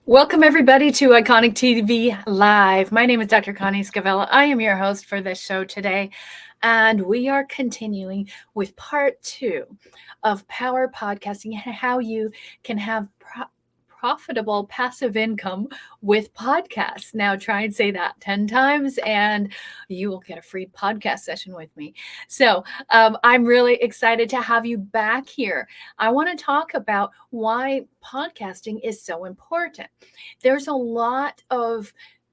Welcome, everybody, to Iconic TV Live. My name is Dr. Connie Scavella. I am your host for this show today, and we are continuing with part 2 of Power Podcasting and how you can have profitable passive income with podcasts. Now, try and say that 10 times, and you will get a free podcast session with me. So, I'm really excited to have you back here. I want to talk about why podcasting is so important. There's a lot of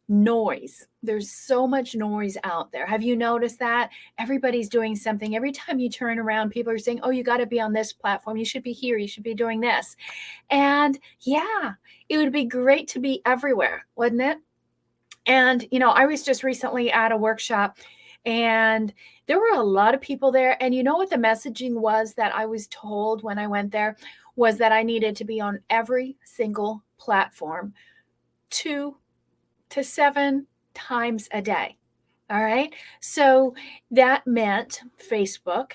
noise. There's so much noise out there. Have you noticed that? Everybody's doing something. Every time you turn around, people are saying, oh, you got to be on this platform. You should be here. You should be doing this. And yeah, it would be great to be everywhere, wouldn't it? And, I was just recently at a workshop and there were a lot of people there. And you know what the messaging was that I was told when I went there was that I needed to be on every single platform 2 to 7 times a day. All right. So that meant Facebook,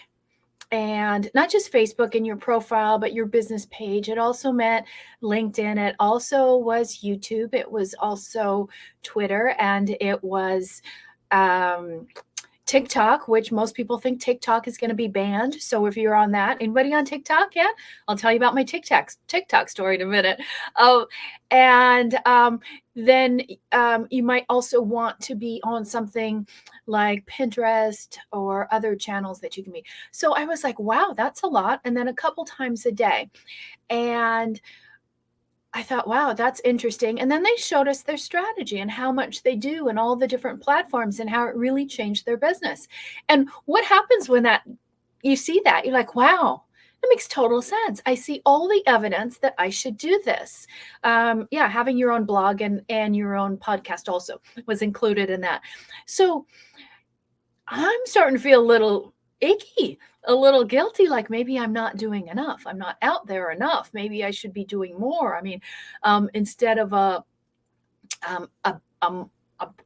and not just Facebook in your profile, but your business page. It also meant LinkedIn. It also was YouTube. It was also Twitter, and it was TikTok, which most people think TikTok is going to be banned. So if you're on that, anybody on TikTok yet? I'll tell you about my TikTok story in a minute. Oh, and then you might also want to be on something like Pinterest or other channels that you can be. So I was like, wow, that's a lot. And then a couple times a day. And I thought, wow, that's interesting. And then they showed us their strategy and how much they do and all the different platforms and how it really changed their business. And what happens when you see that? You're like, wow, that makes total sense. I see all the evidence that I should do this. Having your own blog and your own podcast also was included in that. So I'm starting to feel a little icky, a little guilty, like maybe I'm not doing enough. I'm not out there enough. Maybe I should be doing more. I mean, instead of a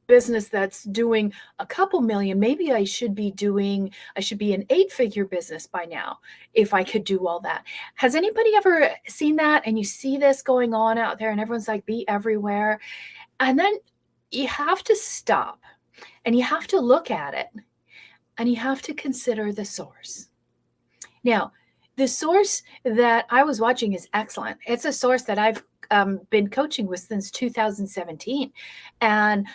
business that's doing a couple million, maybe I should be an 8-figure business by now if I could do all that. Has anybody ever seen that? And you see this going on out there and everyone's like, be everywhere. And then you have to stop and you have to look at it. And you have to consider the source. Now, the source that I was watching is excellent. It's a source that I've been coaching with since 2017. And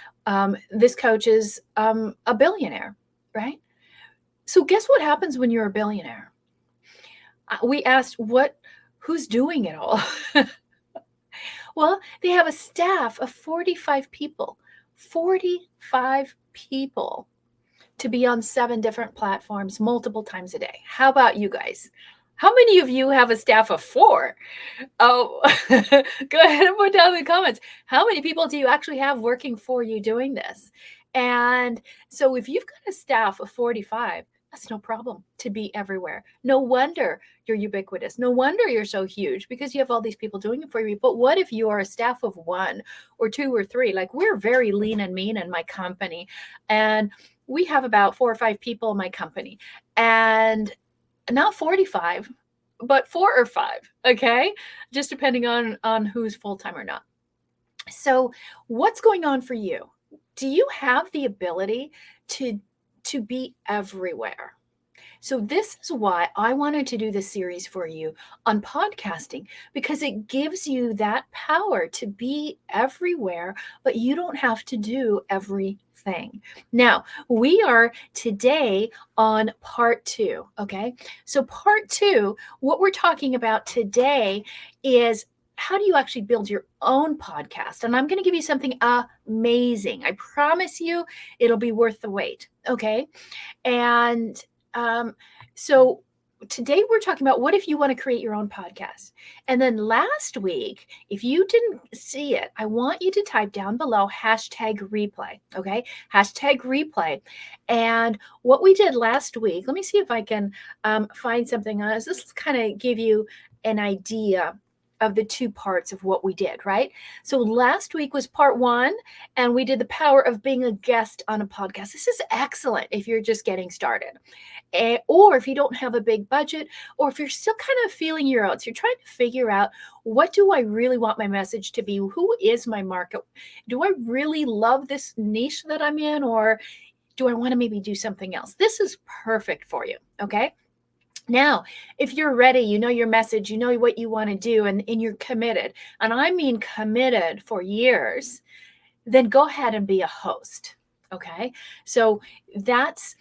this coach is a billionaire, right? So guess what happens when you're a billionaire? We asked, who's doing it all? Well, they have a staff of 45 people. 45 people to be on 7 different platforms multiple times a day. How about you guys? How many of you have a staff of 4? Oh, go ahead and put down in the comments. How many people do you actually have working for you doing this? And so if you've got a staff of 45, that's no problem to be everywhere. No wonder you're ubiquitous. No wonder you're so huge because you have all these people doing it for you. But what if you are a staff of 1 or 2 or 3? Like, we're very lean and mean in my company. And we have about 4 or 5 people in my company, and not 45, but 4 or 5. Okay. Just depending on who's full-time or not. So what's going on for you? Do you have the ability to be everywhere? So this is why I wanted to do this series for you on podcasting, because it gives you that power to be everywhere, but you don't have to do everything. Now, we are today on part 2, okay? So part 2, what we're talking about today is how do you actually build your own podcast? And I'm going to give you something amazing. I promise you it'll be worth the wait, okay? And so today we're talking about what if you want to create your own podcast. And then last week, if you didn't see it, I want you to type down below #replay. Okay. #replay. And what we did last week, let me see if I can find something on this. This will kind of give you an idea of the two parts of what we did, right? So last week was part one, and we did the power of being a guest on a podcast. This is excellent if you're just getting started. Or if you don't have a big budget, or if you're still kind of feeling your oats, you're trying to figure out, what do I really want my message to be? Who is my market? Do I really love this niche that I'm in, or do I want to maybe do something else? This is perfect for you. Okay. Now, if you're ready, you know your message, you know what you want to do, and you're committed, and I mean committed for years, then go ahead and be a host. Okay. So that's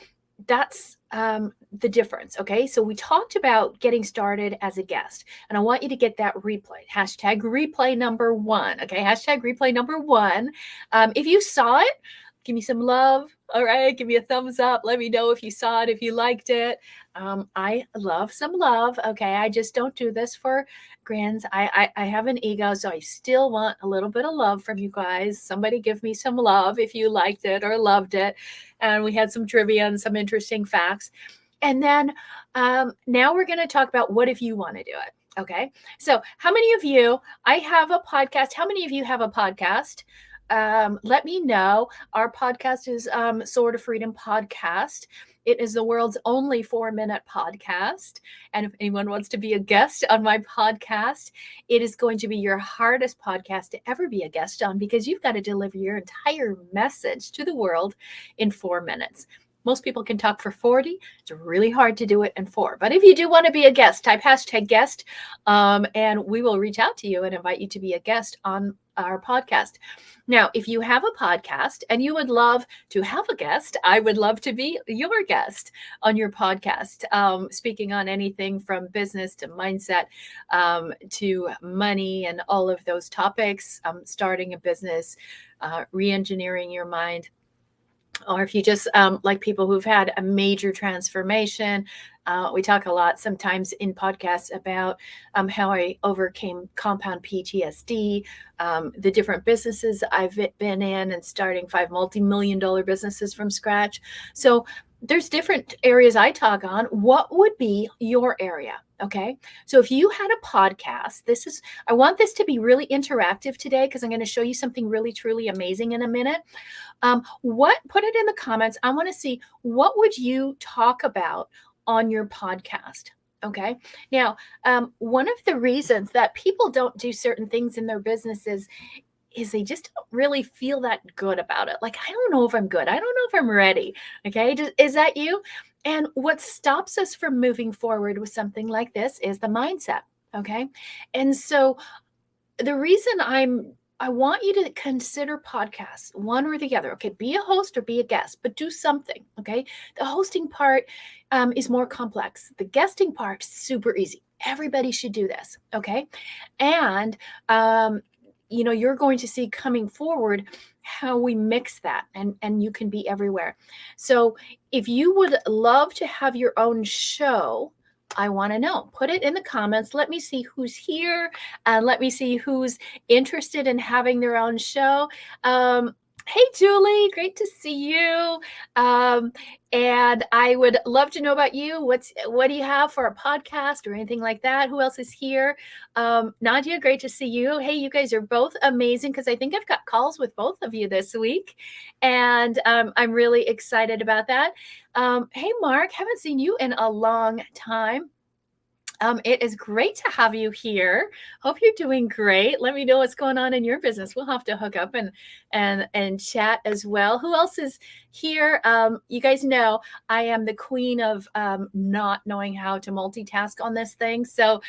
the difference. Okay. So we talked about getting started as a guest, and I want you to get that replay. Hashtag replay number one. Okay. Hashtag replay number one. If you saw it, give me some love. All right. Give me a thumbs up. Let me know if you saw it, if you liked it. I love some love. Okay. I just don't do this for grins. I have an ego, so I still want a little bit of love from you guys. Somebody give me some love if you liked it or loved it. And we had some trivia and some interesting facts. And then now we're going to talk about, what if you want to do it? Okay. So how many of you, I have a podcast. How many of you have a podcast? Let me know. Our podcast is Sword of Freedom Podcast. It is the world's only 4-minute podcast. And if anyone wants to be a guest on my podcast, it is going to be your hardest podcast to ever be a guest on, because you've got to deliver your entire message to the world in 4 minutes. Most people can talk for 40. It's really hard to do it in 4. But if you do want to be a guest, type hashtag guest, and we will reach out to you and invite you to be a guest on our podcast. Now, if you have a podcast and you would love to have a guest, I would love to be your guest on your podcast, speaking on anything from business to mindset, to money and all of those topics, starting a business, re-engineering your mind. Or if you just like people who've had a major transformation. We talk a lot sometimes in podcasts about how I overcame compound PTSD, the different businesses I've been in, and starting 5 multi-million-dollar businesses from scratch. So there's different areas I talk on. What would be your area? Okay. So if you had a podcast, I want this to be really interactive today, because I'm going to show you something really, truly amazing in a minute. Put it in the comments. I want to see, what would you talk about on your podcast? Okay. Now, one of the reasons that people don't do certain things in their businesses is they just don't really feel that good about it. Like, I don't know if I'm good. I don't know if I'm ready. Okay. Is that you? And what stops us from moving forward with something like this is the mindset. Okay. And so the reason I want you to consider podcasts, one or the other. Okay, be a host or be a guest, but do something. Okay, the hosting part is more complex. The guesting part is super easy. Everybody should do this. Okay, and you're going to see coming forward how we mix that, and you can be everywhere. So if you would love to have your own show, I want to know. Put it in the comments. Let me see who's here, and let me see who's interested in having their own show. Hey, Julie, great to see you. And I would love to know about you. What do you have for a podcast or anything like that? Who else is here? Nadia, great to see you. Hey, you guys are both amazing, because I think I've got calls with both of you this week, and I'm really excited about that. Hey, Mark, haven't seen you in a long time. It is great to have you here. Hope you're doing great. Let me know what's going on in your business. We'll have to hook up and chat as well. Who else is here? You guys know I am the queen of not knowing how to multitask on this thing. So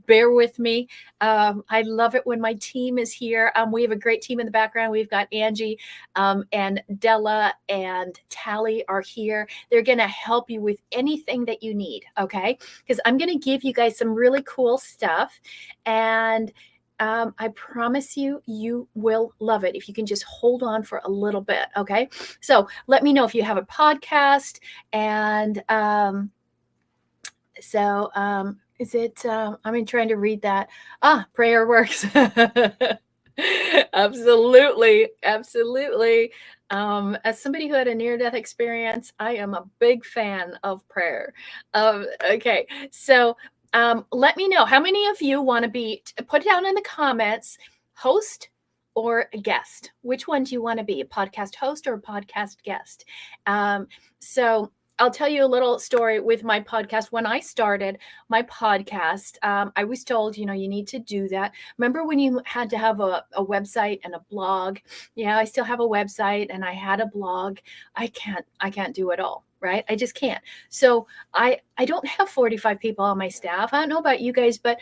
bear with me. I love it when my team is here. We have a great team in the background. We've got Angie and Della and Tally are here. They're going to help you with anything that you need. Okay. Because I'm going to give you guys some really cool stuff, and I promise you will love it if you can just hold on for a little bit. Okay, so let me know if you have a podcast, and is it I'm trying to read that. Prayer works. Absolutely. As somebody who had a near-death experience, I am a big fan of prayer. Okay, so Let me know how many of you want to be, put down in the comments, host or a guest. Which one do you want to be, a podcast host or a podcast guest? So I'll tell you a little story with my podcast. When I started my podcast, I was told, you need to do that. Remember when you had to have a website and a blog? Yeah, I still have a website and I had a blog. I can't do it all, right? I just can't. So I don't have 45 people on my staff. I don't know about you guys, but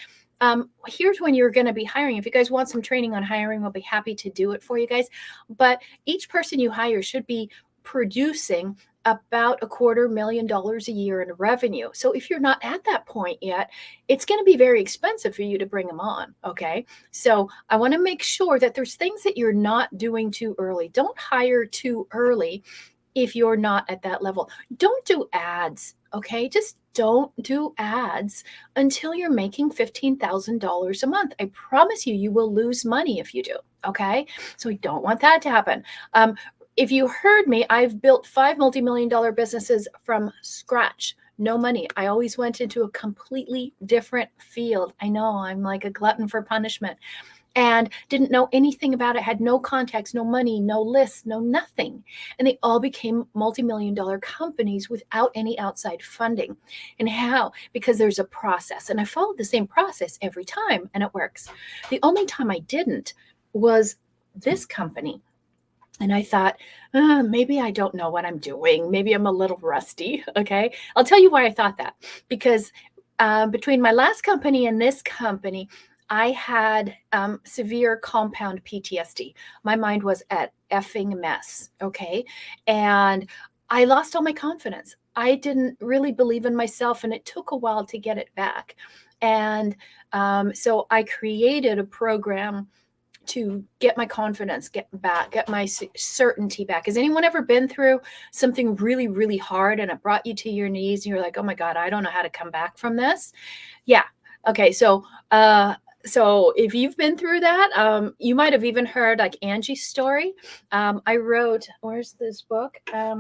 here's when you're going to be hiring. If you guys want some training on hiring, we'll be happy to do it for you guys. But each person you hire should be producing about $250,000 a year in revenue. So if you're not at that point yet, it's going to be very expensive for you to bring them on. Okay. So I want to make sure that there's things that you're not doing too early. Don't hire too early if you're not at that level. Don't do ads. Okay. Just don't do ads until you're making $15,000 a month. I promise you, you will lose money if you do. Okay. So we don't want that to happen. If you heard me, I've built 5 multi-million-dollar businesses from scratch. No money. I always went into a completely different field. I know I'm like a glutton for punishment and didn't know anything about it, had no contacts, no money, no lists, no nothing. And they all became multi-million-dollar companies without any outside funding. And how? Because there's a process. And I followed the same process every time and it works. The only time I didn't was this company. And I thought, maybe I don't know what I'm doing. Maybe I'm a little rusty. Okay. I'll tell you why I thought that. Because between my last company and this company, I had severe compound PTSD. My mind was at effing mess. Okay. And I lost all my confidence. I didn't really believe in myself, and it took a while to get it back. And so I created a program to get my confidence get back, get my certainty back. Has anyone ever been through something really, really hard and it brought you to your knees and you're like, oh my God, I don't know how to come back from this? Yeah. Okay. So if you've been through that, you might have even heard like Angie's story. I wrote, where's this book? I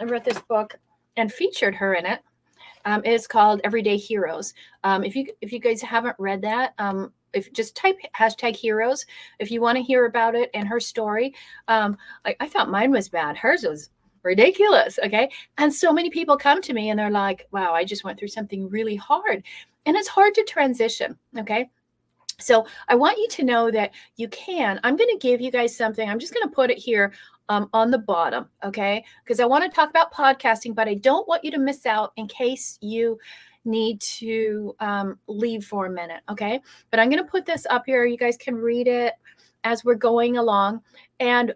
wrote this book and featured her in it. It's called Everyday Heroes. If you guys haven't read that, if just type #heroes, if you want to hear about it and her story. I thought mine was bad. Hers was ridiculous. Okay. And so many people come to me and they're like, wow, I just went through something really hard. And it's hard to transition. Okay. So I want you to know that you can. I'm going to give you guys something. I'm just going to put it here on the bottom. Okay. Because I want to talk about podcasting, but I don't want you to miss out in case you need to leave for a minute. Okay. But I'm going to put this up here. You guys can read it as we're going along. And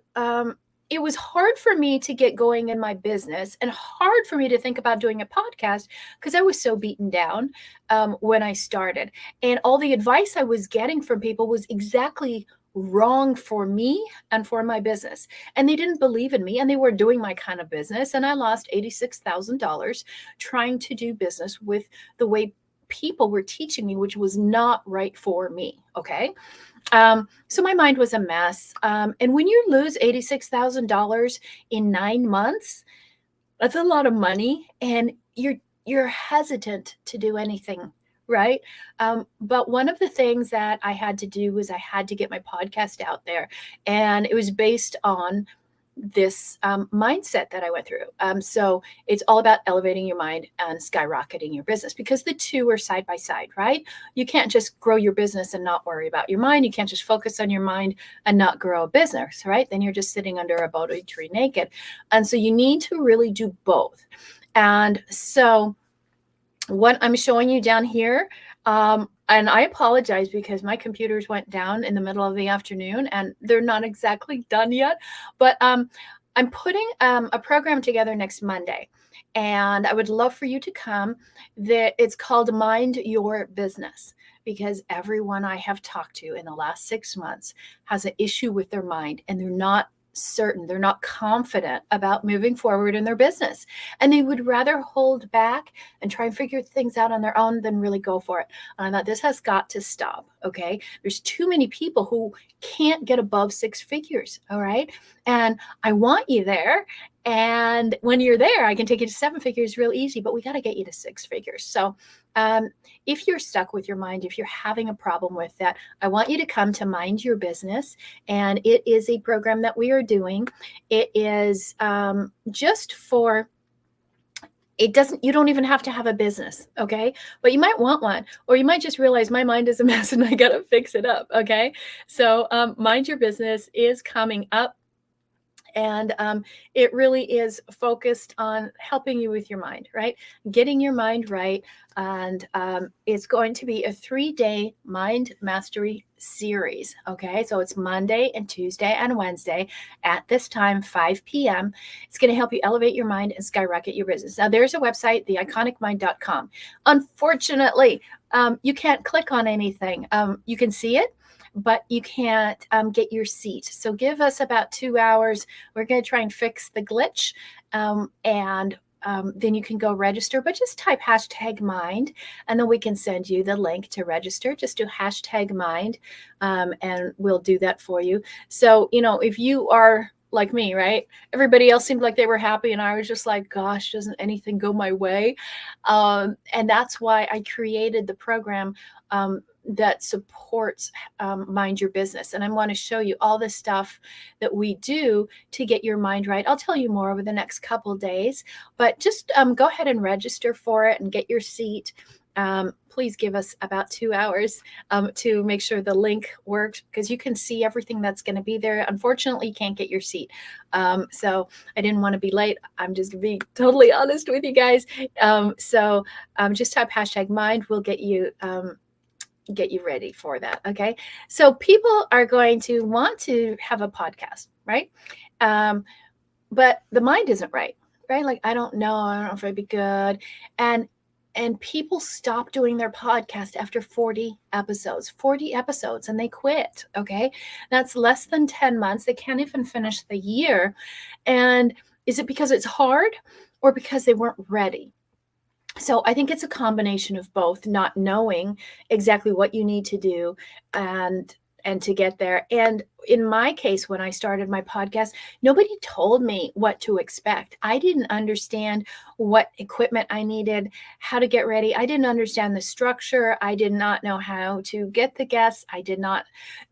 it was hard for me to get going in my business and hard for me to think about doing a podcast because I was so beaten down when I started. And all the advice I was getting from people was exactly wrong for me and for my business. And they didn't believe in me and they were doing my kind of business. And I lost $86,000 trying to do business with the way people were teaching me, which was not right for me. Okay. So my mind was a mess. And when you lose $86,000 in 9 months, that's a lot of money. And you're hesitant to do anything. Right. But one of the things that I had to do was I had to get my podcast out there. And it was based on this mindset that I went through. So it's all about elevating your mind and skyrocketing your business because the two are side by side, right? You can't just grow your business and not worry about your mind. You can't just focus on your mind and not grow a business, right? Then you're just sitting under a Bodhi tree naked. And so you need to really do both. And so what I'm showing you down here, and I apologize because my computers went down in the middle of the afternoon and they're not exactly done yet, but I'm putting a program together next Monday and I would love for you to come. It's called Mind Your Business because everyone I have talked to in the last 6 months has an issue with their mind and they're not certain, they're not confident about moving forward in their business. And they would rather hold back and try and figure things out on their own than really go for it. And I thought this has got to stop. Okay. There's too many people who can't get above 6 figures. All right. And I want you there. And when you're there, I can take you to 7 figures real easy, but we got to get you to 6 figures. So if you're stuck with your mind, if you're having a problem with that, I want you to come to Mind Your Business. And it is a program that we are doing. It is just for, it doesn't, you don't even have to have a business, okay? But you might want one, or you might just realize my mind is a mess and I gotta fix it up, okay? So Mind Your Business is coming up. And it really is focused on helping you with your mind, right? Getting your mind right. And it's going to be a 3-day mind mastery series. Okay. So it's Monday and Tuesday and Wednesday at this time, 5 p.m. It's going to help you elevate your mind and skyrocket your business. Now, there's a website, theiconicmind.com. Unfortunately, you can't click on anything. You can see it, but you can't get your seat. So give us about 2 hours. We're going to try and fix the glitch. And then you can go register, but just type #mind, and then we can send you the link to register. Just do #mind, and we'll do that for you. So, if you are like me, right? Everybody else seemed like they were happy, and I was just like, gosh, doesn't anything go my way? And that's why I created the program that supports Mind Your Business. And I want to show you all the stuff that we do to get your mind right. I'll tell you more over the next couple of days, but just go ahead and register for it and get your seat. Please give us about 2 hours to make sure the link works, because you can see everything that's going to be there. Unfortunately, you can't get your seat. So I didn't want to be late. I'm just going to be totally honest with you guys. So just type #mind. We'll get you ready for that. Okay. So people are going to want to have a podcast, right? But the mind isn't right? Like, I don't know if I'd be good. And people stop doing their podcast after 40 episodes, and they quit. Okay. That's less than 10 months. They can't even finish the year. And is it because it's hard, or because they weren't ready? So I think it's a combination of both, not knowing exactly what you need to do and to get there. And in my case, when I started my podcast, nobody told me what to expect. I didn't understand what equipment I needed, how to get ready. I didn't understand the structure. I did not know how to get the guests. I did not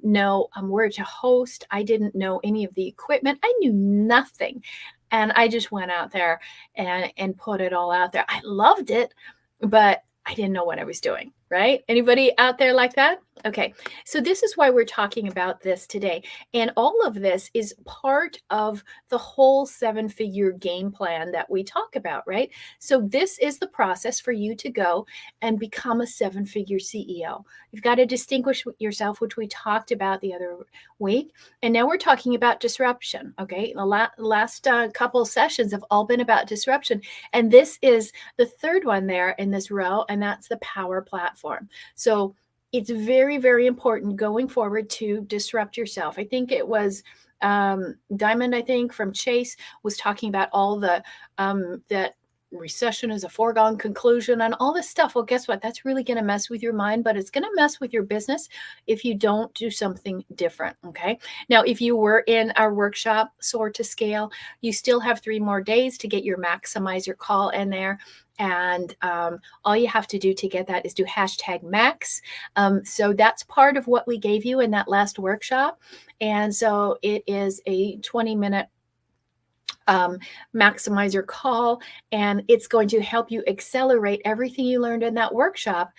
know where to host. I didn't know any of the equipment. I knew nothing. And I just went out there and put it all out there. I loved it, but I didn't know what I was doing, right? Anybody out there like that? Okay, so this is why we're talking about this today. And all of this is part of the whole 7-figure game plan that we talk about, right? So this is the process for you to go and become a 7-figure CEO. You've got to distinguish yourself, which we talked about the other week. And now we're talking about disruption, okay? The last couple sessions have all been about disruption. And this is the third one there in this row, and that's the power platform. So it's very, very important going forward to disrupt yourself. I think it was Diamond, I think, from Chase, was talking about all the that recession is a foregone conclusion and all this stuff. Well, guess what? That's really going to mess with your mind, but it's going to mess with your business if you don't do something different. Okay. Now, if you were in our workshop, Soar to Scale, you still have 3 more days to get your maximizer call in there. And all you have to do to get that is do #max. So that's part of what we gave you in that last workshop. And so it is a 20-minute maximizer call, and it's going to help you accelerate everything you learned in that workshop.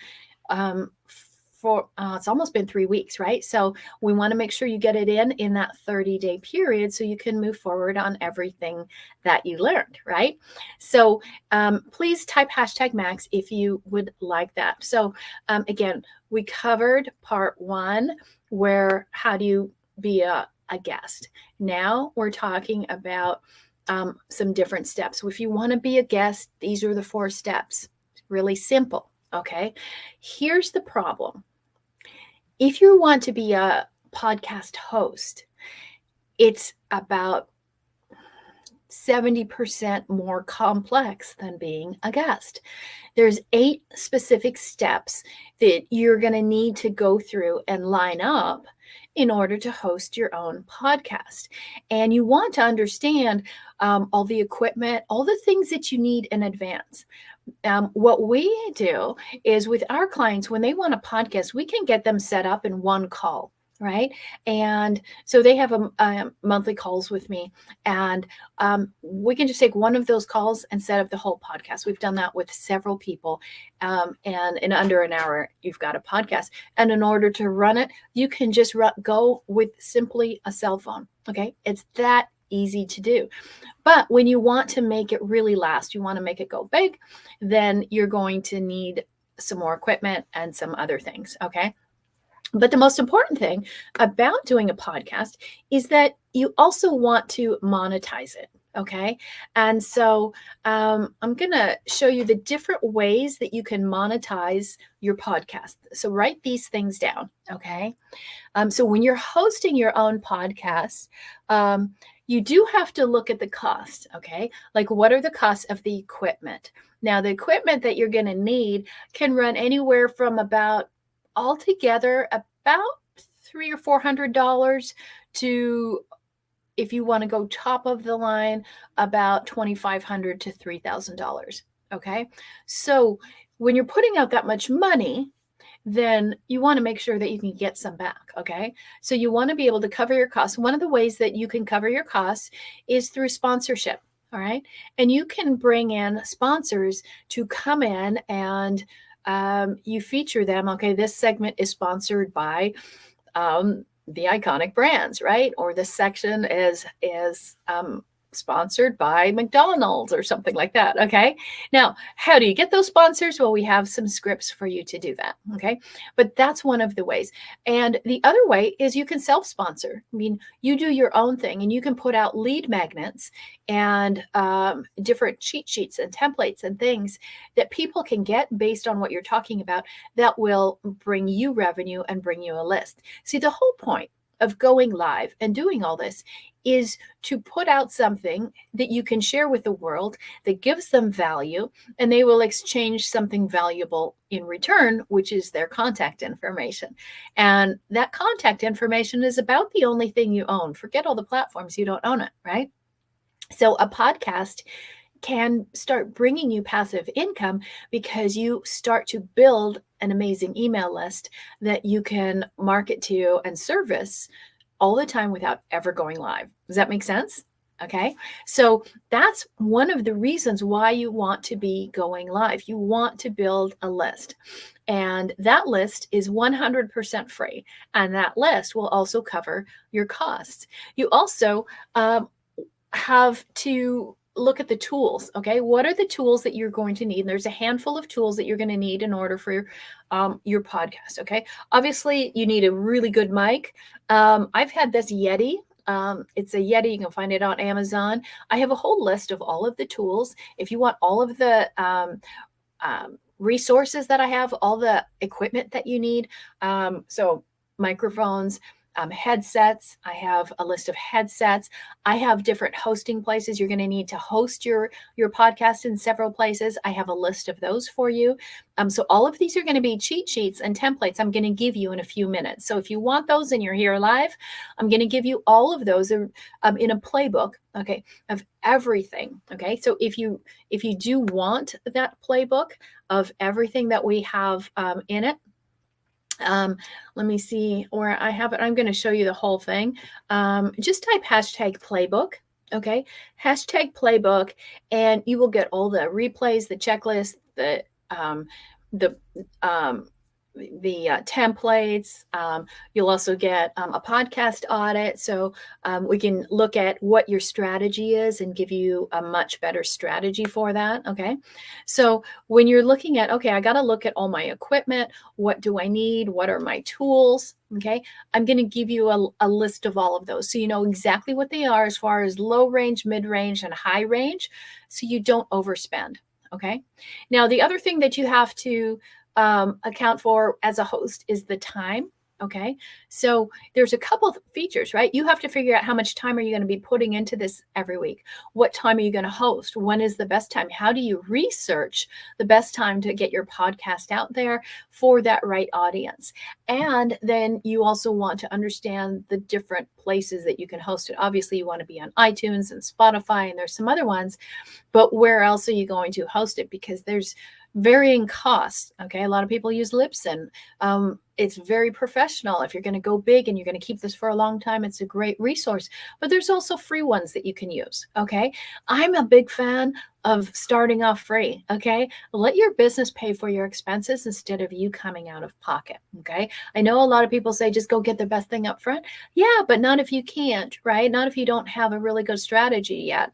For it's almost been 3 weeks, right? So we want to make sure you get it in that 30-day period so you can move forward on everything that you learned, right? So please type #max if you would like that. So again, we covered part 1, where how do you be a guest. Now we're talking about some different steps. So if you want to be a guest, these are the 4 steps. Really simple. Okay. Here's the problem. If you want to be a podcast host, it's about 70% more complex than being a guest. There's 8 specific steps that you're going to need to go through and line up in order to host your own podcast. And you want to understand all the equipment, all the things that you need in advance. What we do is with our clients, when they want a podcast, we can get them set up in one call. Right. And so they have a monthly calls with me, and we can just take one of those calls and set up the whole podcast. We've done that with several people. And in under an hour, you've got a podcast. And in order to run it, you can just go with simply a cell phone. Okay. It's that easy to do. But when you want to make it really last, you want to make it go big, then you're going to need some more equipment and some other things. Okay. But the most important thing about doing a podcast is that you also want to monetize it. Okay. And so I'm going to show you the different ways that you can monetize your podcast. So write these things down. Okay. So when you're hosting your own podcast, you do have to look at the costs. Okay. Like, what are the costs of the equipment? Now, the equipment that you're going to need can run anywhere from about altogether about $300 or $400 to, if you want to go top of the line, about $2,500 to $3,000. Okay. So when you're putting out that much money, then you want to make sure that you can get some back. Okay. So you want to be able to cover your costs. One of the ways that you can cover your costs is through sponsorship. All right. And you can bring in sponsors to come in and you feature them. Okay, this segment is sponsored by the iconic brands, right? Or this section is sponsored by McDonald's or something like that. Okay. Now, how do you get those sponsors? Well, we have some scripts for you to do that. Okay. But that's one of the ways. And the other way is you can self-sponsor. I mean, you do your own thing, and you can put out lead magnets and different cheat sheets and templates and things that people can get based on what you're talking about that will bring you revenue and bring you a list. See, the whole point of going live and doing all this is to put out something that you can share with the world that gives them value, and they will exchange something valuable in return, which is their contact information. And that contact information is about the only thing you own. Forget all the platforms, you don't own it, right? So a podcast can start bringing you passive income because you start to build an amazing email list that you can market to and service all the time without ever going live. Does that make sense? Okay. So that's one of the reasons why you want to be going live. You want to build a list, and that list is 100% free. And that list will also cover your costs. You also have to look at the tools. Okay. What are the tools that you're going to need? And there's a handful of tools that you're going to need in order for your podcast. Okay. Obviously you need a really good mic. I've had this Yeti. It's a Yeti. You can find it on Amazon. I have a whole list of all of the tools. If you want all of the resources that I have, all the equipment that you need. So microphones, headsets. I have a list of headsets. I have different hosting places. You're going to need to host your podcast in several places. I have a list of those for you. So all of these are going to be cheat sheets and templates I'm going to give you in a few minutes. So if you want those and you're here live, I'm going to give you all of those in a playbook, okay, of everything. Okay. So if you do want that playbook of everything that we have in it, let me see where I have it. I'm going to show you the whole thing. Just type #playbook. Okay. #playbook, and you will get all the replays, the checklist, the templates. You'll also get a podcast audit. So we can look at what your strategy is and give you a much better strategy for that. Okay. So when you're looking at, okay, I got to look at all my equipment. What do I need? What are my tools? Okay. I'm going to give you a list of all of those, so you know exactly what they are as far as low range, mid range, and high range, so you don't overspend. Okay. Now, the other thing that you have to account for as a host is the time. Okay. So there's a couple of features, right? You have to figure out how much time are you going to be putting into this every week? What time are you going to host? When is the best time? How do you research the best time to get your podcast out there for that right audience? And then you also want to understand the different places that you can host it. Obviously, you want to be on iTunes and Spotify, and there's some other ones, but where else are you going to host it? Because there's varying costs. Okay. A lot of people use Libsyn. It's very professional. If you're going to go big and you're going to keep this for a long time, it's a great resource. But there's also free ones that you can use. Okay. I'm a big fan of starting off free. Okay. Let your business pay for your expenses instead of you coming out of pocket. Okay. I know a lot of people say just go get the best thing up front. Yeah, but not if you can't, right? Not if you don't have a really good strategy yet.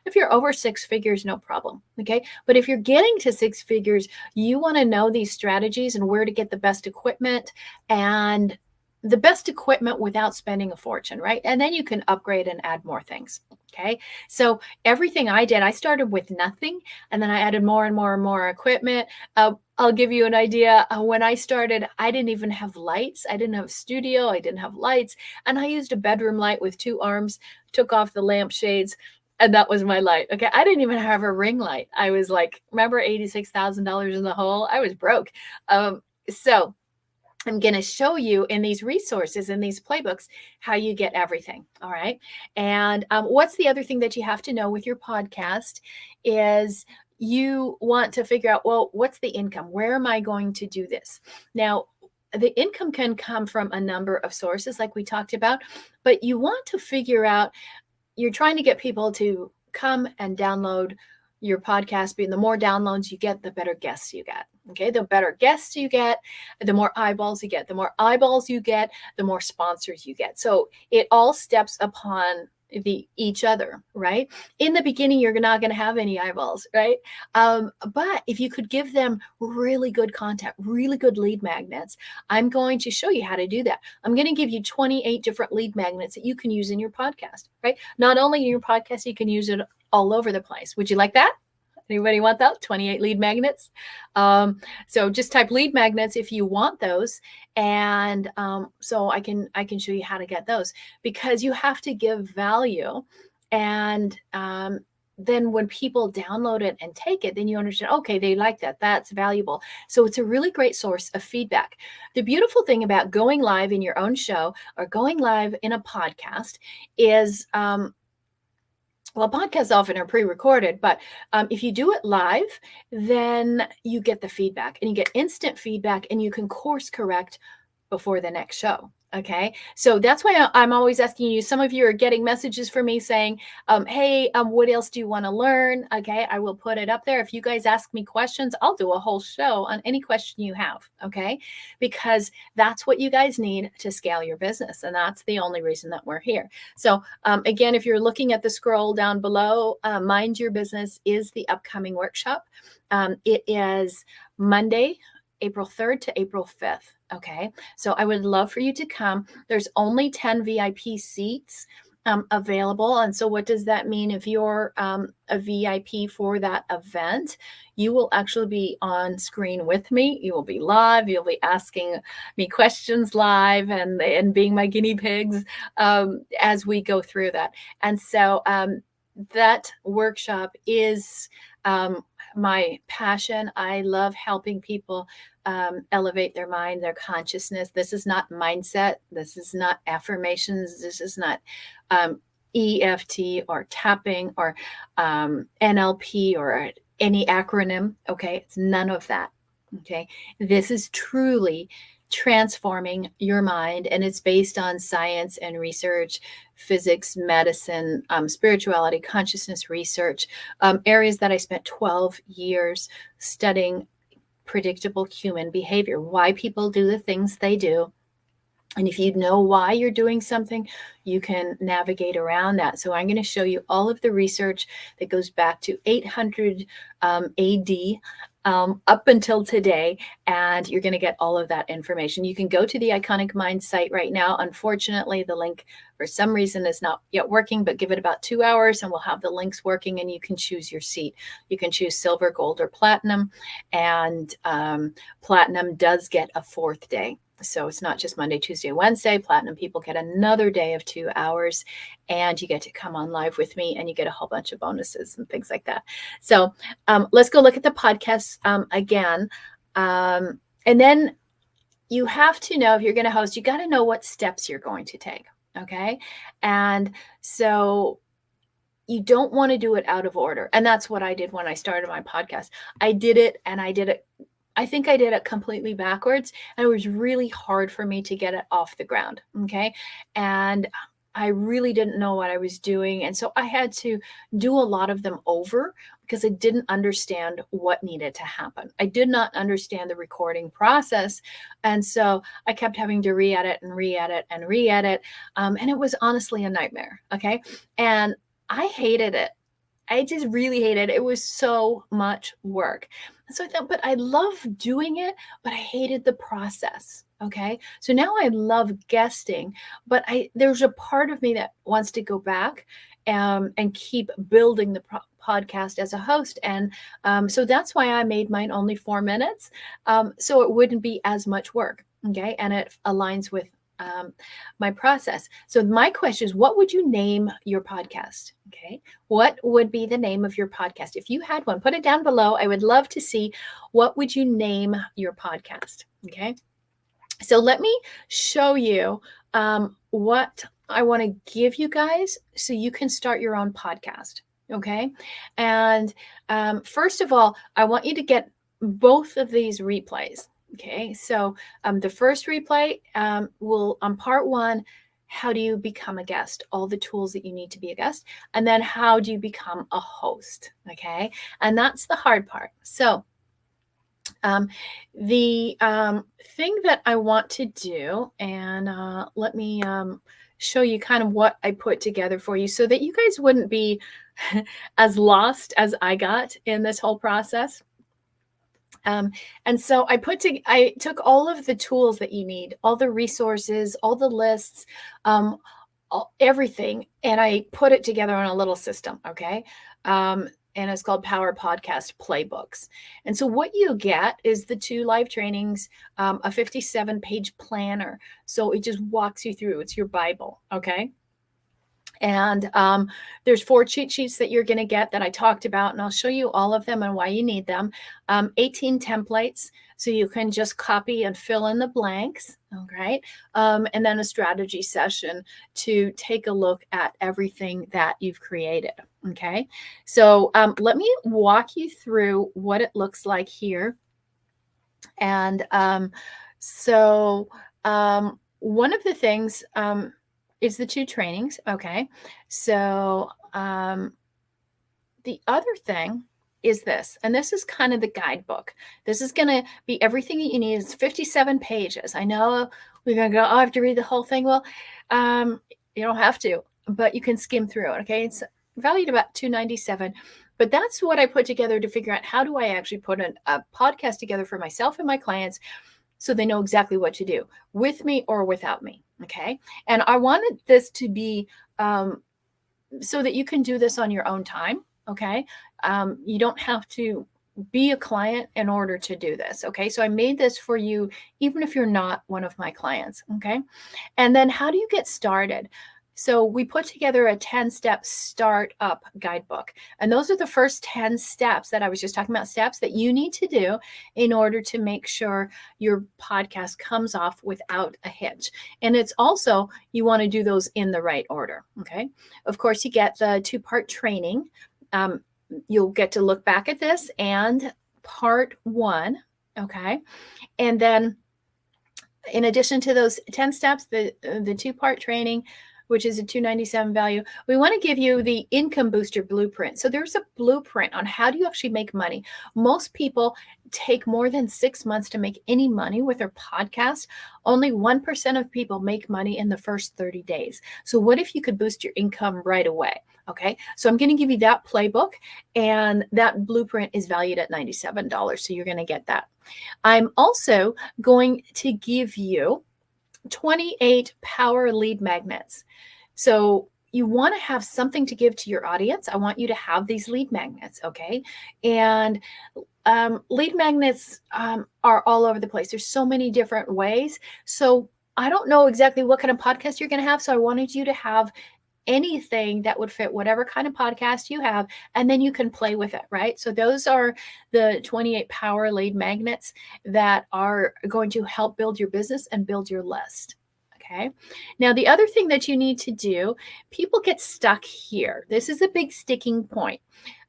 If you're over six figures, no problem. Okay. But if you're getting to six figures, you want to know these strategies and where to get the best equipment and the best equipment without spending a fortune, right? And then you can upgrade and add more things. Okay. So everything I did, I started with nothing and then I added more and more and more equipment. I'll give you an idea. When I started, I didn't even have lights. I didn't have a studio. I didn't have lights. And I used a bedroom light with two arms, took off the lampshades, and that was my light. Okay. I didn't even have a ring light. I was like, remember $86,000 in the hole? I was broke. So I'm going to show you in these resources, in these playbooks, how you get everything. All right. And what's the other thing that you have to know with your podcast is you want to figure out, well, what's the income? Where am I going to do this? Now, the income can come from a number of sources, like we talked about, but you want to figure out, you're trying to get people to come and download your podcast. Being the more downloads you get, the better guests you get. Okay. The better guests you get, the more eyeballs you get. The more eyeballs you get, the more sponsors you get. So it all steps upon each other, right? In the beginning, you're not going to have any eyeballs, right? But if you could give them really good content, really good lead magnets, I'm going to show you how to do that. I'm going to give you 28 different lead magnets that you can use in your podcast, right? Not only in your podcast, you can use it all over the place. Would you like that? Anybody want that? 28 lead magnets. So just type lead magnets if you want those. And so I can show you how to get those, because you have to give value. And then when people download it and take it, then you understand, okay, they like that. That's valuable. So it's a really great source of feedback. The beautiful thing about going live in your own show or going live in a podcast is, well, podcasts often are pre-recorded, but if you do it live, then you get the feedback and you get instant feedback and you can course correct before the next show. Okay. So that's why I'm always asking you. Some of you are getting messages from me saying, hey, what else do you want to learn? Okay. I will put it up there. If you guys ask me questions, I'll do a whole show on any question you have. Okay. Because that's what you guys need to scale your business. And that's the only reason that we're here. So again, if you're looking at the scroll down below, Mind Your Business is the upcoming workshop. It is Monday, April 3rd to April 5th. Okay. So I would love for you to come. There's only 10 VIP seats available. And so what does that mean? If you're a VIP for that event, you will actually be on screen with me. You will be live. You'll be asking me questions live and being my guinea pigs as we go through that. And so that workshop is my passion. I love helping people elevate their mind, their consciousness. This is not mindset. This is not affirmations. This is not EFT or tapping or NLP or any acronym. Okay. It's none of that. Okay. This is truly transforming your mind, and it's based on science and research, physics, medicine, spirituality, consciousness research, areas that I spent 12 years studying predictable human behavior, why people do the things they do. And if you know why you're doing something, you can navigate around that. So I'm going to show you all of the research that goes back to 800 AD up until today, and you're going to get all of that information. You can go to the Iconic Mind site right now. Unfortunately, the link for some reason is not yet working, but give it about 2 hours and we'll have the links working and you can choose your seat. You can choose silver, gold, or platinum, and platinum does get a 4th day. So it's not just Monday, Tuesday, Wednesday. Platinum people get another day of 2 hours, and you get to come on live with me, and you get a whole bunch of bonuses and things like that. So let's go look at the podcast again. And then you have to know, if you're going to host, you got to know what steps you're going to take. Okay. And so you don't want to do it out of order. And that's what I did when I started my podcast. I think I did it completely backwards, and it was really hard for me to get it off the ground. Okay. And I really didn't know what I was doing. And so I had to do a lot of them over because I didn't understand what needed to happen. I did not understand the recording process. And so I kept having to re-edit and re-edit and re-edit. And it was honestly a nightmare. Okay. And I hated it. I just really hated it. It was so much work. So I thought, but I love doing it, but I hated the process. Okay. So now I love guesting, but there's a part of me that wants to go back and keep building the podcast as a host. And so that's why I made mine only 4 minutes. So it wouldn't be as much work. Okay. And it aligns with my process. So my question is, what would you name your podcast? Okay. What would be the name of your podcast? If you had one, put it down below. I would love to see, what would you name your podcast? Okay. So let me show you what I want to give you guys so you can start your own podcast. Okay. And first of all, I want you to get both of these replays. Okay. So the first replay will, on part 1, how do you become a guest? All the tools that you need to be a guest. And then how do you become a host? Okay. And that's the hard part. So the thing that I want to do, and let me show you kind of what I put together for you so that you guys wouldn't be as lost as I got in this whole process. And so I took all of the tools that you need, all the resources, all the lists, everything, and I put it together on a little system. Okay. And it's called Power Podcast Playbooks. And so what you get is the 2 live trainings, a 57-page planner. So it just walks you through. It's your Bible. Okay. And there's 4 cheat sheets that you're going to get that I talked about, and I'll show you all of them and why you need them. 18 templates, so you can just copy and fill in the blanks. All right. And then a strategy session to take a look at everything that you've created. Okay. So let me walk you through what it looks like here. And so one of the things is the 2 trainings. Okay. So the other thing is this, and this is kind of the guidebook. This is going to be everything that you need. It's 57 pages. I know we're going to go, oh, I have to read the whole thing. Well, you don't have to, but you can skim through it. Okay. It's valued about $297. But that's what I put together to figure out, how do I actually put a podcast together for myself and my clients so they know exactly what to do, with me or without me. Okay. And I wanted this to be so that you can do this on your own time. Okay. You don't have to be a client in order to do this. Okay. So I made this for you, even if you're not one of my clients. Okay. And then how do you get started? So we put together a 10-step startup guidebook. And those are the first 10 steps that I was just talking about, steps that you need to do in order to make sure your podcast comes off without a hitch. And it's also, you want to do those in the right order. Okay. Of course, you get the 2-part training. You'll get to look back at this and part 1. Okay. And then in addition to those 10 steps, the 2-part training, which is a $297 value, we want to give you the income booster blueprint. So there's a blueprint on how do you actually make money. Most people take more than 6 months to make any money with their podcast. Only 1% of people make money in the first 30 days. So what if you could boost your income right away? Okay, so I'm going to give you that playbook, and that blueprint is valued at $97. So you're going to get that. I'm also going to give you 28 power lead magnets. So you want to have something to give to your audience. I want you to have these lead magnets. Okay. And lead magnets are all over the place. There's so many different ways. So I don't know exactly what kind of podcast you're going to have. So I wanted you to have anything that would fit whatever kind of podcast you have, and then you can play with it, right? So those are the 28 power lead magnets that are going to help build your business and build your list. Okay. Now, the other thing that you need to do, people get stuck here. This is a big sticking point.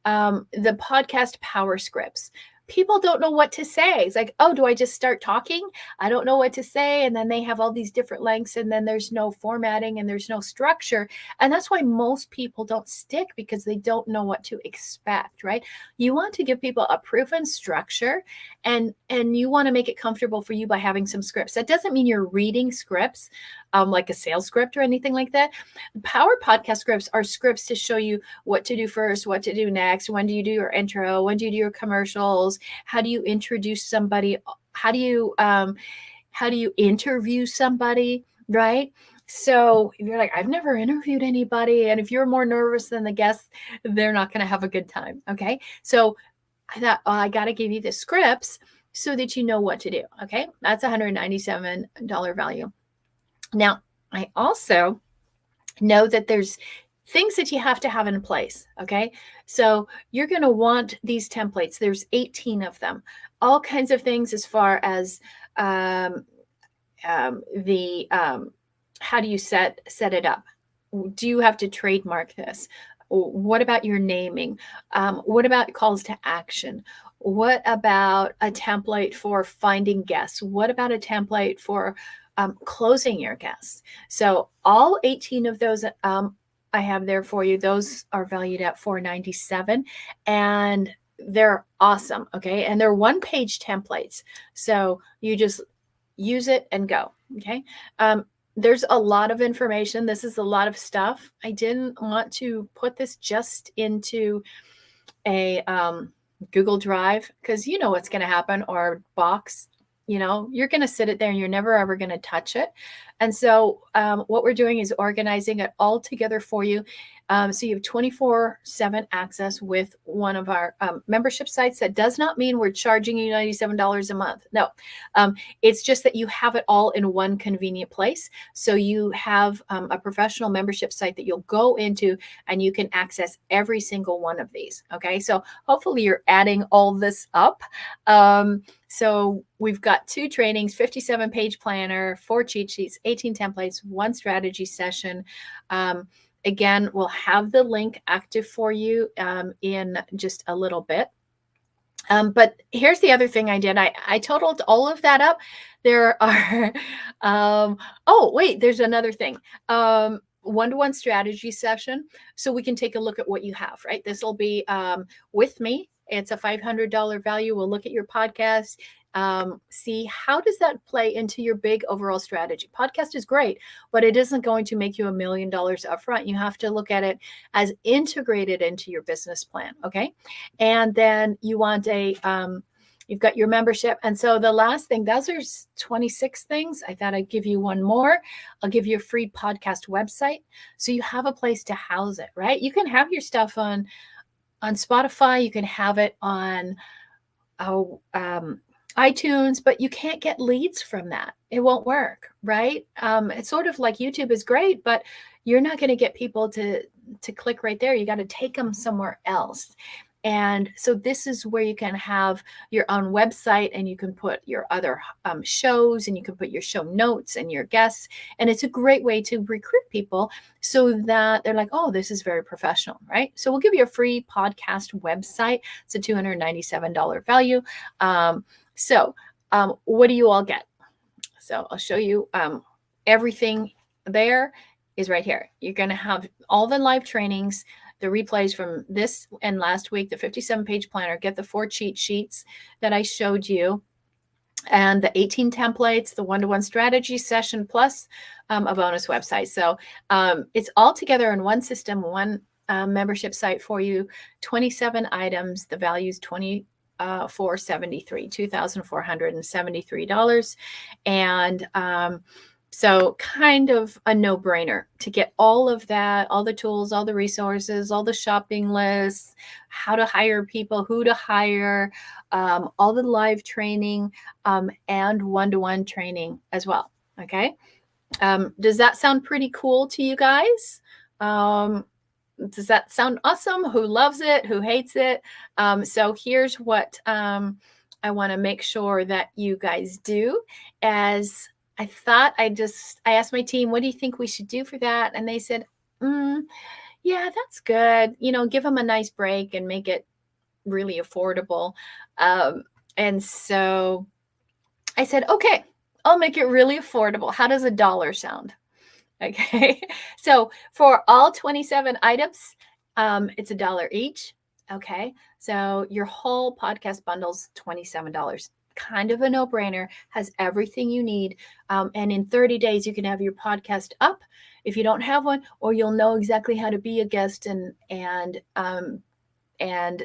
The podcast power scripts. People don't know what to say. It's like, oh, do I just start talking? I don't know what to say. And then they have all these different lengths, and then there's no formatting and there's no structure. And that's why most people don't stick, because they don't know what to expect, right? You want to give people a proven structure, and you want to make it comfortable for you by having some scripts. That doesn't mean you're reading scripts, like a sales script or anything like that. Power podcast scripts are scripts to show you what to do first, what to do next. When do you do your intro? When do you do your commercials? How do you introduce somebody? How do you interview somebody, right? So if you're like, I've never interviewed anybody, and if you're more nervous than the guests, they're not going to have a good time. Okay. So I thought, oh, I got to give you the scripts so that you know what to do. Okay. That's $197 value. Now, I also know that there's things that you have to have in place. Okay. So you're going to want these templates. There's 18 of them, all kinds of things as far as how do you set it up? Do you have to trademark this? What about your naming? What about calls to action? What about a template for finding guests? What about a template for closing your guests? So all 18 of those I have there for you. Those are valued at $497, and they're awesome. Okay. And they're one-page templates. So you just use it and go. Okay. There's a lot of information. This is a lot of stuff. I didn't want to put this just into a Google Drive, because you know what's going to happen, or Box. You're going to sit it there and you're never ever going to touch it. And so what we're doing is organizing it all together for you. So you have 24/7 access with one of our membership sites. That does not mean we're charging you $97 a month. No, it's just that you have it all in one convenient place. So you have a professional membership site that you'll go into, and you can access every single one of these. Okay, so hopefully you're adding all this up. So we've got 2 trainings, 57-page planner, 4 cheat sheets, 18 templates, 1 strategy session. Again, we'll have the link active for you in just a little bit. But here's the other thing I did. I totaled all of that up. There are, oh, wait, there's another thing. One-to-one strategy session. So we can take a look at what you have, right? This will be with me. It's a $500 value. We'll look at your podcast, see how does that play into your big overall strategy. Podcast is great, but it isn't going to make you $1 million upfront. You have to look at it as integrated into your business plan. Okay. And then you want you've got your membership. And so the last thing, those are 26 things. I thought I'd give you one more. I'll give you a free podcast website, so you have a place to house it, right? You can have your stuff on Spotify. You can have it on iTunes, but you can't get leads from that. It won't work, right? It's sort of like YouTube is great, but you're not going to get people to click right there. You got to take them somewhere else. And so this is where you can have your own website, and you can put your other shows, and you can put your show notes and your guests. And it's a great way to recruit people so that they're like, oh, this is very professional, right? So we'll give you a free podcast website. It's a $297 value. So what do you all get? So I'll show you everything there is right here. You're going to have all the live trainings, the replays from this and last week, the 57-page planner, get the 4 cheat sheets that I showed you, and the 18 templates, the one-to-one strategy session, plus a bonus website. So it's all together in one system, one membership site for you, 27 items. The value is $2,473. And So kind of a no-brainer to get all of that, all the tools, all the resources, all the shopping lists, how to hire people, who to hire, all the live training, and one-to-one training as well. Okay. Does that sound pretty cool to you guys? Does that sound awesome? Who loves it? Who hates it? So here's what I want to make sure that you guys do. As I thought, I asked my team, what do you think we should do for that? And they said, yeah, that's good. Give them a nice break and make it really affordable. And so I said, okay, I'll make it really affordable. How does $1 sound? Okay. So for all 27 items, it's $1 each. Okay. So your whole podcast bundle's $27. Kind of a no-brainer, has everything you need. And in 30 days, you can have your podcast up if you don't have one, or you'll know exactly how to be a guest and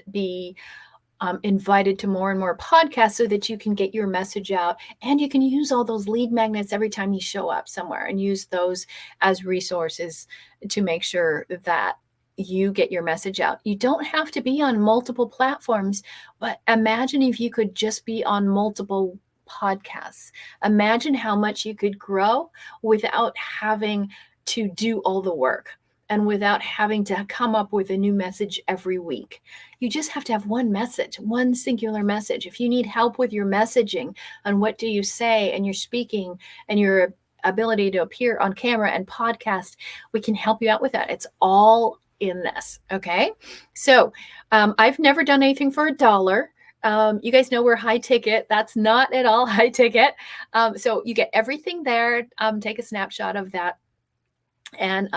be invited to more and more podcasts so that you can get your message out, and you can use all those lead magnets every time you show up somewhere and use those as resources to make sure that you get your message out. You don't have to be on multiple platforms, but imagine if you could just be on multiple podcasts. Imagine how much you could grow without having to do all the work and without having to come up with a new message every week. You just have to have one message, one singular message. If you need help with your messaging on what do you say and your speaking and your ability to appear on camera and podcast, we can help you out with that. It's all in this. Okay. So I've never done anything for $1. You guys know we're high ticket. That's not at all high ticket. So you get everything there. Take a snapshot of that. And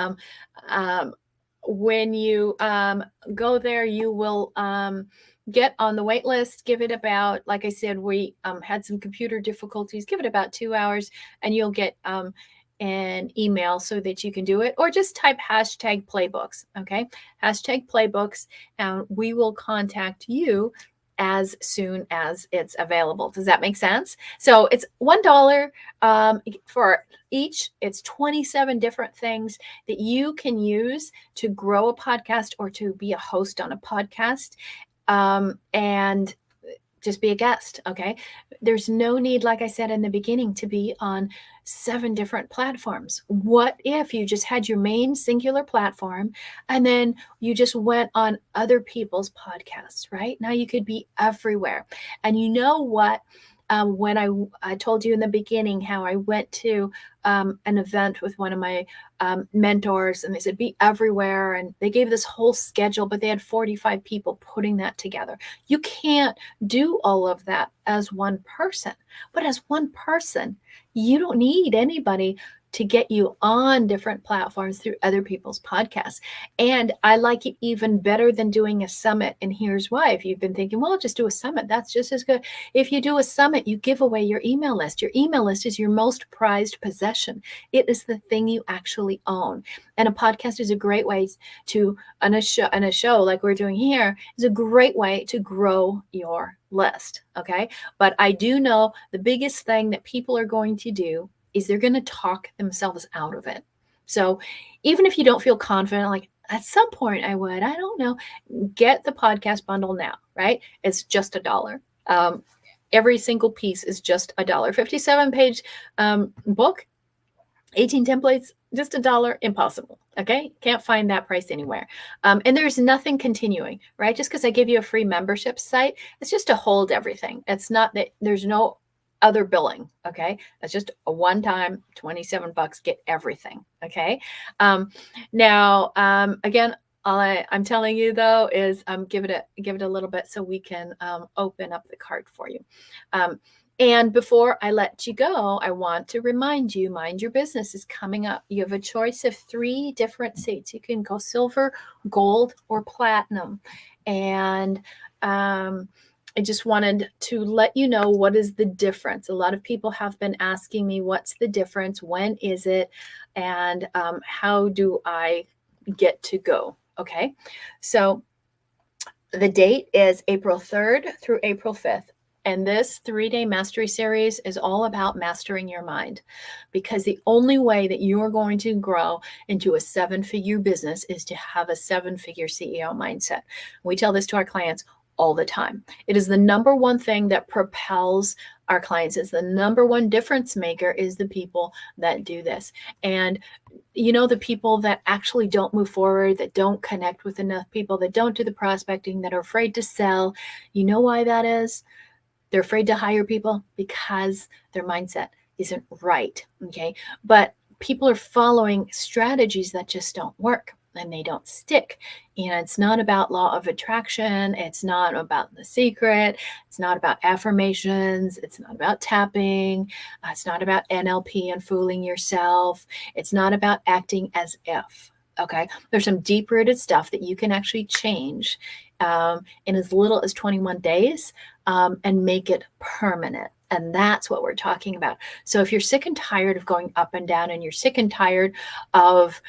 when you go there, you will get on the wait list. Give it about, like I said, we had some computer difficulties. Give it about 2 hours, and you'll get an email so that you can do it, or just type #playbooks. Okay, #playbooks, and we will contact you as soon as it's available. Does that make sense? So it's $1 for each. It's 27 different things that you can use to grow a podcast or to be a host on a podcast, and just be a guest. Okay. There's no need, like I said in the beginning, to be on 7 different platforms. What if you just had your main singular platform and then you just went on other people's podcasts, right? Now you could be everywhere. And you know what? When I told you in the beginning how I went to an event with one of my mentors, and they said, be everywhere. And they gave this whole schedule, but they had 45 people putting that together. You can't do all of that as one person, but as one person, you don't need anybody to get you on different platforms through other people's podcasts. And I like it even better than doing a summit. And here's why. If you've been thinking, well, I'll just do a summit, that's just as good. If you do a summit, you give away your email list. Your email list is your most prized possession. It is the thing you actually own. And a podcast is a great way to, on a show like we're doing here, is a great way to grow your list. Okay. But I do know the biggest thing that people are going to do is they're going to talk themselves out of it. So even if you don't feel confident, like at some point I would, I don't know, get the podcast bundle now, right? It's just $1. Every single piece is just $1. 57-page book, 18 templates, just $1, impossible. Okay. Can't find that price anywhere. And there's nothing continuing, right? Just because I give you a free membership site, it's just to hold everything. It's not that there's no other billing. Okay. That's just a one-time $27, get everything. Okay. Now, again, all I'm telling you though is give it a little bit so we can open up the cart for you. And before I let you go, I want to remind you, Mind Your Business is coming up. You have a choice of 3 different seats. You can go silver, gold, or platinum. And I just wanted to let you know what is the difference. A lot of people have been asking me, what's the difference? When is it? And how do I get to go? Okay. So the date is April 3rd through April 5th. And this 3-day mastery series is all about mastering your mind, because the only way that you're going to grow into a 7-figure business is to have a 7-figure CEO mindset. We tell this to our clients all the time. It is the number one thing that propels our clients. It's the number one difference maker, is the people that do this. And the people that actually don't move forward, that don't connect with enough people, that don't do the prospecting, that are afraid to sell, you know why that is? They're afraid to hire people because their mindset isn't right. Okay. But people are following strategies that just don't work and they don't stick. And it's not about law of attraction. It's not about The Secret. It's not about affirmations. It's not about tapping. It's not about NLP and fooling yourself. It's not about acting as if. Okay. There's some deep rooted stuff that you can actually change in as little as 21 days and make it permanent. And that's what we're talking about. So if you're sick and tired of going up and down, and you're sick and tired of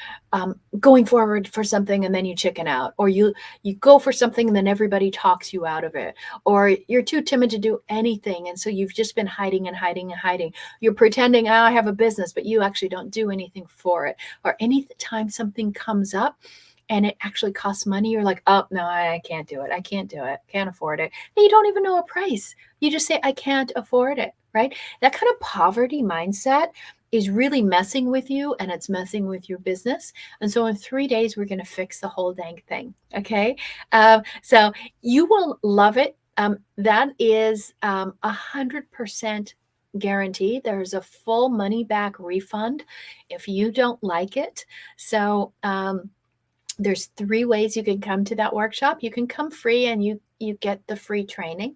going forward for something and then you chicken out, or you go for something and then everybody talks you out of it, or you're too timid to do anything, and so you've just been hiding and hiding and hiding. You're pretending, I have a business, but you actually don't do anything for it. Or any time something comes up and it actually costs money, you're like, oh, no, I can't do it. I can't do it. Can't afford it. And you don't even know a price. You just say, I can't afford it, right? That kind of poverty mindset is really messing with you, and it's messing with your business. And so in 3 days, we're going to fix the whole dang thing. Okay. So you will love it. That is 100% guarantee. There's a full money back refund if you don't like it. So, there's 3 ways you can come to that workshop. You can come free and you get the free training.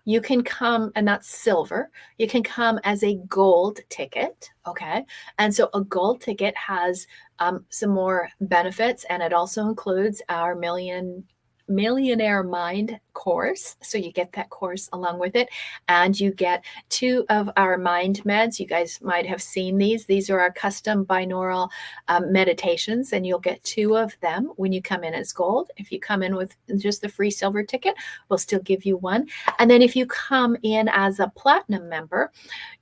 You can come, and that's silver. You can come as a gold ticket. Okay. And so a gold ticket has some more benefits, and it also includes our Millionaire Mind course. So you get that course along with it, and you get 2 of our mind meds. You guys might have seen these. These are our custom binaural meditations, and you'll get 2 of them when you come in as gold. If you come in with just the free silver ticket, we'll still give you 1. And then if you come in as a platinum member,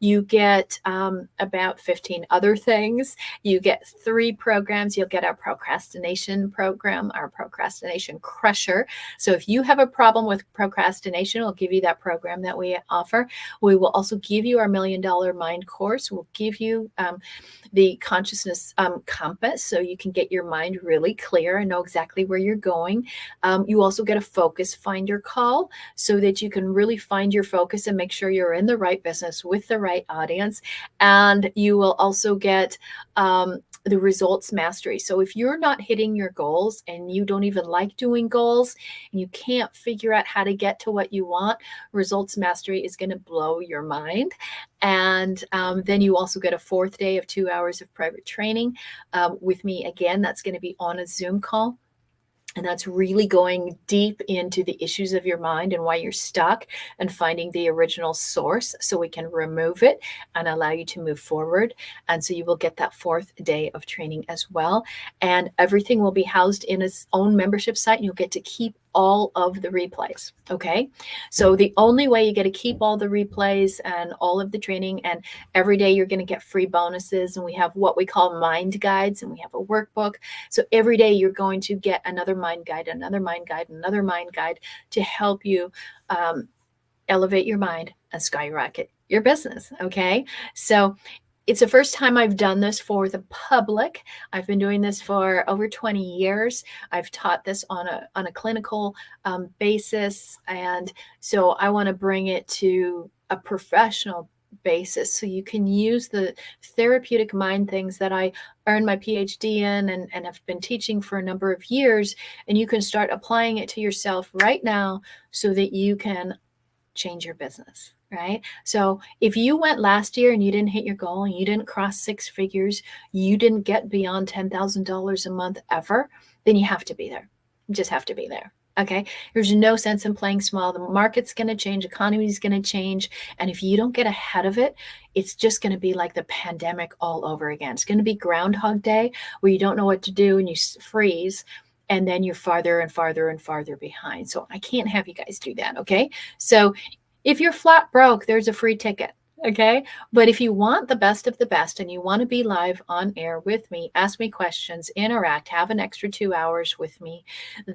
you get about 15 other things. You get 3 programs. You'll get our procrastination program, our procrastination crusher. So if you have a problem with procrastination, we'll give you that program that we offer. We will also give you our $1 Million Mind course. We'll give you the consciousness compass, so you can get your mind really clear and know exactly where you're going. You also get a focus finder call, so that you can really find your focus and make sure you're in the right business with the right audience. And you will also get the results mastery. So if you're not hitting your goals, and you don't even like doing goals, and you can't figure out how to get to what you want, results mastery is going to blow your mind. And then you also get a 4th day of 2 hours of private training with me. Again, that's going to be on a Zoom call. And that's really going deep into the issues of your mind and why you're stuck, and finding the original source so we can remove it and allow you to move forward. And so you will get that 4th day of training as well. And everything will be housed in its own membership site, and you'll get to keep all of the replays. Okay. So the only way you get to keep all the replays and all of the training, and every day you're going to get free bonuses. And we have what we call mind guides, and we have a workbook. So every day you're going to get another mind guide, another mind guide, another mind guide to help you elevate your mind and skyrocket your business. Okay. So it's the first time I've done this for the public. I've been doing this for over 20 years. I've taught this on a clinical basis. And so I want to bring it to a professional basis, so you can use the therapeutic mind things that I earned my PhD in and have been teaching for a number of years. And you can start applying it to yourself right now, so that you can change your business. Right? So if you went last year and you didn't hit your goal, and you didn't cross 6 figures, you didn't get beyond $10,000 a month ever, then you have to be there. You just have to be there. Okay. There's no sense in playing small. The market's going to change. Economy is going to change. And if you don't get ahead of it, it's just going to be like the pandemic all over again. It's going to be Groundhog Day, where you don't know what to do and you freeze. And then you're farther and farther and farther behind. So I can't have you guys do that. Okay. So If you're flat broke, there's a free ticket. Okay. But if you want the best of the best and you want to be live on air with me, ask me questions, interact, have an extra 2 hours with me,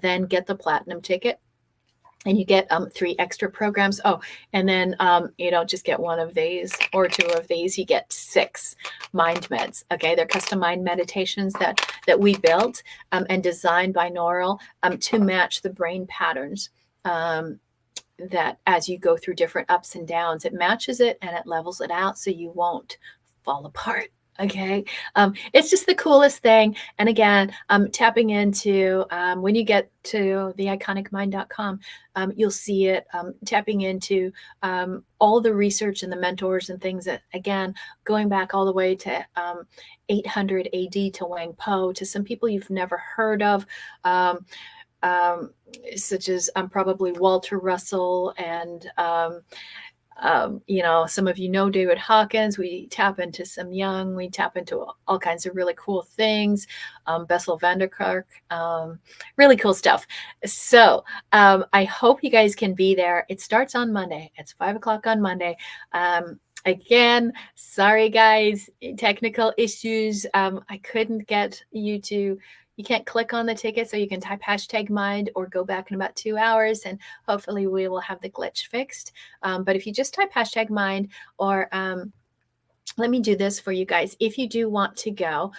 then get the platinum ticket. And you get 3 extra programs. Oh, and then you don't just get one of these or 2 of these. You get 6 mind meds. Okay, they're custom mind meditations that we built and designed binaural to match the brain patterns. That as you go through different ups and downs, it matches it and it levels it out so you won't fall apart. Okay. It's just the coolest thing. And again, tapping into when you get to the iconicmind.com, you'll see it tapping into all the research and the mentors and things that, again, going back all the way to 800 AD to Wang Po, to some people you've never heard of. Such as probably Walter Russell and some of you know David Hawkins. We tap into some Jung. We tap into all kinds of really cool things. Bessel van der Kolk, really cool stuff. So I hope you guys can be there. It starts on Monday. It's 5 o'clock on Monday. Again, sorry guys, technical issues. I couldn't get you to. You can't click on the ticket, so you can type #mind or go back in about 2 hours, and hopefully we will have the glitch fixed. But if you just type #mind or let me do this for you guys. If you do want to go,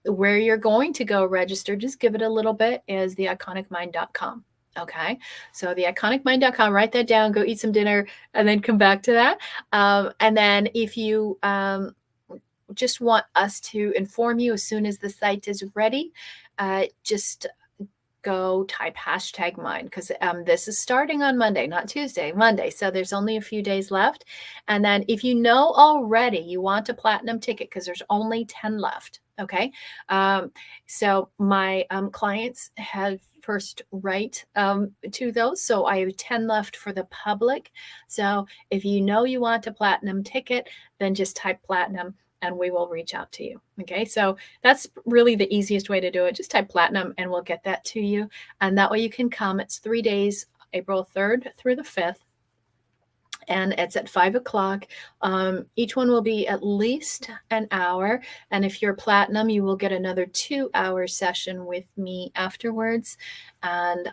where you're going to go register, just give it a little bit, is the iconicmind.com. Okay, so the iconicmind.com, write that down, go eat some dinner, and then come back to that. And then if you just want us to inform you as soon as the site is ready, just go type #mind, because this is starting on Monday, not Tuesday, Monday. So there's only a few days left. And then if you know already you want a platinum ticket, because there's only 10 left. Okay. So my clients have first right to those. So I have 10 left for the public. So if you know you want a platinum ticket, then just type platinum and we will reach out to you. Okay, so that's really the easiest way to do it. Just type platinum and we'll get that to you. And that way you can come. It's 3 days, April 3rd through the 5th. And it's at 5 o'clock. Each one will be at least an hour. And if you're platinum, you will get another 2-hour session with me afterwards. And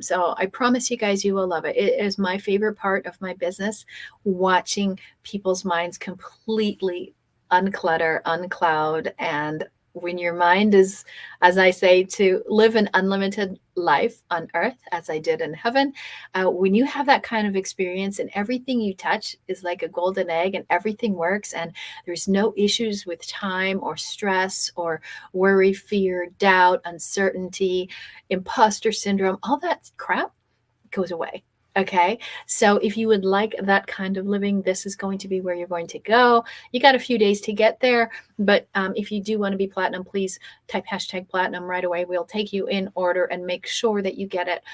so I promise you guys, you will love it. It is my favorite part of my business, watching people's minds completely unclutter, uncloud. And when your mind is, as I say, to live an unlimited life on earth, as I did in heaven, when you have that kind of experience and everything you touch is like a golden egg and everything works and there's no issues with time or stress or worry, fear, doubt, uncertainty, imposter syndrome, all that crap goes away. Okay, so if you would like that kind of living, this is going to be where you're going to go. You got a few days to get there, but if you do want to be platinum, please type #platinum right away. We'll take you in order and make sure that you get it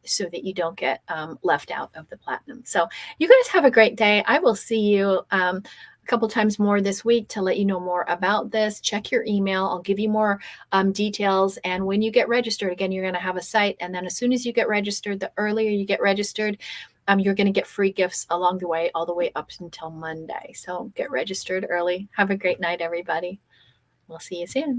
so that you don't get left out of the platinum. So you guys have a great day. I will see you a couple times more this week to let you know more about this. Check your email. I'll give you more details. And when you get registered, again, you're going to have a site. And then as soon as you get registered, the earlier you get registered, you're going to get free gifts along the way, all the way up until Monday. So get registered early. Have a great night, everybody. We'll see you soon.